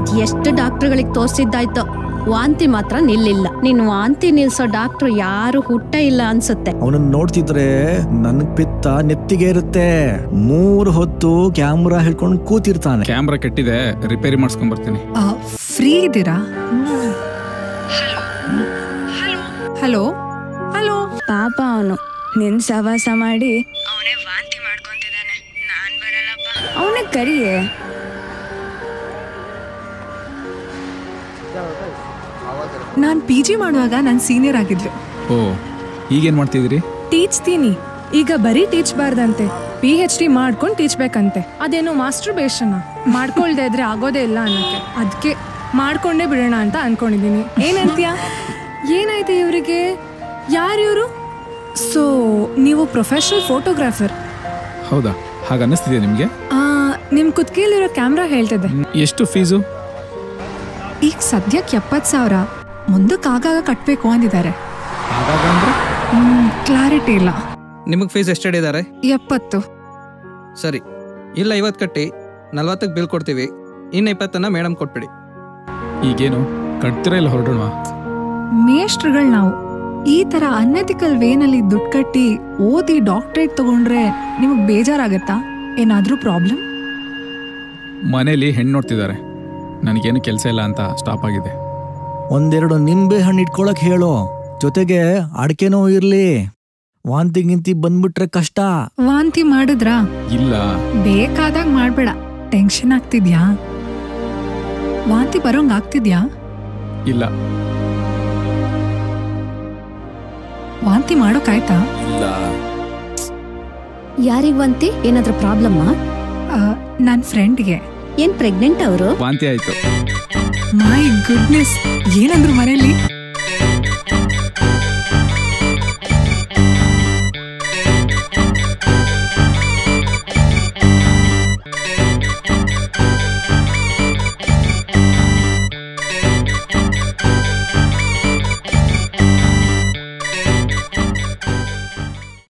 ಅದ್ ಎಷ್ಟು ಡಾಕ್ಟರ್ಗಳಿಗೆ ತೋರ್ಸಿದ್ದಾಯ್ತೋ ವಾಂತಿ ಮಾತ್ರ ನಿಲ್ಲಿಲ್ಲ. ನೀನ್ ವಾಂತಿ ನಿಲ್ಸೋ ಡಾಕ್ಟರ್ ಯಾರು ಹುಟ್ಟ ಇಲ್ಲ ಅನ್ಸುತ್ತೆ. ಅವನನ್ನ ನೋಡ್ತಿದ್ರೆ ನನ್ ಪಿತ್ತ ನೆತ್ತಿಗೆ ಇರುತ್ತೆ. 3 ಹೊತ್ತು ಕ್ಯಾಮ್ರಾ ಹಿಡ್ಕೊಂಡು ಕೂತಿರ್ತಾನೆ. ಕ್ಯಾಮ್ರಾ ಕೆಟ್ಟಿದೆ, ರಿಪೇರಿ ಮಾಡಿಸ್ಕೊಂಡ್ ಬರ್ತೀನಿ. ಫ್ರೀ ಇದ್ದೀರಾ? Hello hello. ಪಾಪ ಅವನು ನಿನ್ ಸವಾಸ ಮಾಡಿ ಅವನೇ ವಾಂತಿ ಮಾಡ್ಕೊಂತಿದ್ದಾನೆ. ನಾನ್ ಬರಲ್ಲಪ್ಪ. ಅವನ ಕರಿಯೇ. ನಾನ್ PG ಮಾಡುವಾಗ ನನ್ ಸೀನಿಯರ್ ಆಗಿದ್ಲು. ಓ, ಈಗೇನ್ ಮಾಡ್ತಿದ್ರಿ? ಟೀಚ್ತೀನಿ. ಈಗ ಬರೀ ಟೀಚ್ಬಾರ್ದಂತೆ, PhD ಮಾಡ್ಕೊಂಡು ಟೀಚ್ಬೇಕಂತೆ. ಅದೇನೋ ಮಾಸ್ಟರ್ಬೇಷನ್ ಮಾಡ್ಕೊಳ್ದೆ ಇದ್ರೆ ಆಗೋದೇ ಇಲ್ಲ ಅನ್ನಕ್ಕೆ. ಅದಕ್ಕೆ ಮಾಡ್ಕೊಂಡೇ ಬಿಡೋಣ ಅಂತ ಅನ್ಕೊಂಡಿದೀನಿ. ಏನಂತೀಯ? ಏನಾಯ್ತು ಇವರಿಗೆ? ಯಾರಿವರು? ಸೊ ನೀವು ಪ್ರೊಫೆಷನಲ್ ಫೋಟೋಗ್ರಾಫರ್? ಹೌದಾ, ಹಾಗನ್ನಿಸ್ತಿದೆ ನಿಮ್ಗೆ? ನಿಮ್ ಕುತ್ತಿಗೆಯಲ್ಲಿರೋ ಕ್ಯಾಮ್ರಾ ಹೇಳ್ತಿದೆ. ಎಷ್ಟು ಫೀಸು? ಈಗ ಸದ್ಯಕ್ಕೆ 70,000. ಮುಂದಕ್ಕೆ ಆಗಾಗ ಕಟ್ಬೇಕು ಅಂದಿದ್ದಾರೆ. ಕ್ಲಾರಿಟಿ ಇಲ್ಲ. ನಿಮಗೆ ಫೀಸ್ ಎಷ್ಟು ಹೇಳಿದ್ದಾರೆ? 70. ಸರಿ, ಇಲ್ಲ 50 ಕಟ್ಟಿ 40ಕ್ಕೆ ಬಿಲ್ ಕೊಡ್ತೀವಿ. ಇನ್ನು 20 ಮೇಡಮ್ ಕೊಟ್ಬಿಡಿ. ಈಗೇನು ಕಟ್ತಿರ ಇಲ್ಲ ಹೊರಡೋಣ? ಮೇಷ್ಟ್ರುಗಳು ನಾವು. ಈ ತರ ಅನ್ಎಥಿಕಲ್ ವೇನಲ್ಲಿ ದುಡ್ಡು ಕಟ್ಟಿ ಓದಿ ಡಾಕ್ಟರೇಟ್ ತಗೊಂಡ್ರೆ ನಿಮಗ್ ಬೇಜಾರಾಗತ್ತಾ? ಏನಾದ್ರೂ ಪ್ರಾಬ್ಲಮ್? ಮನೇಲಿ ಹೆಣ್ಣು ನೋಡ್ತಿದ್ದಾರೆ, ನನಗೇನು ಕೆಲಸ ಇಲ್ಲ ಅಂತ ಸ್ಟಾಪ್ ಆಗಿದೆ. 1-2 ನಿಂಬೆ ಹಣ್ಣು ಇಟ್ಕೊಳಕ್ ಹೇಳು. ಜೊತೆಗೆ ಅಡಕೆನೂ ಇರ್ಲಿ. ವಾಂತಿ ಗಿಂತಿ ಬಂದ್ಬಿಟ್ರೆ ಕಷ್ಟ. ವಾಂತಿ ಮಾಡಿದ್ರಾ? ಇಲ್ಲ. ಬೇಕಾದಾಗ ಮಾಡ್ಬೇಡ. ಟೆನ್ಷನ್ ಆಗ್ತಿದ್ಯಾ? ವಾಂತಿ ಬರೋಂಗ್ ಆಗ್ತಿದ್ಯಾ? ಇಲ್ಲ. ವಾಂತಿ ಮಾಡೋಕಾಯ್ತಾ? ಇಲ್ಲ. ಯಾರಿಗ್ ವಾಂತಿ? ಏನಾದ್ರೂ ಪ್ರಾಬ್ಲಮ್ಮಾ? ನನ್ ಫ್ರೆಂಡ್ಗೆ. ಏನ್ ಪ್ರೆಗ್ನೆಂಟ್ ಅವರು? ವಾಂತಿ ಆಯ್ತು. My goodness. ಏನಂದ್ರು ಮನೇಲಿ?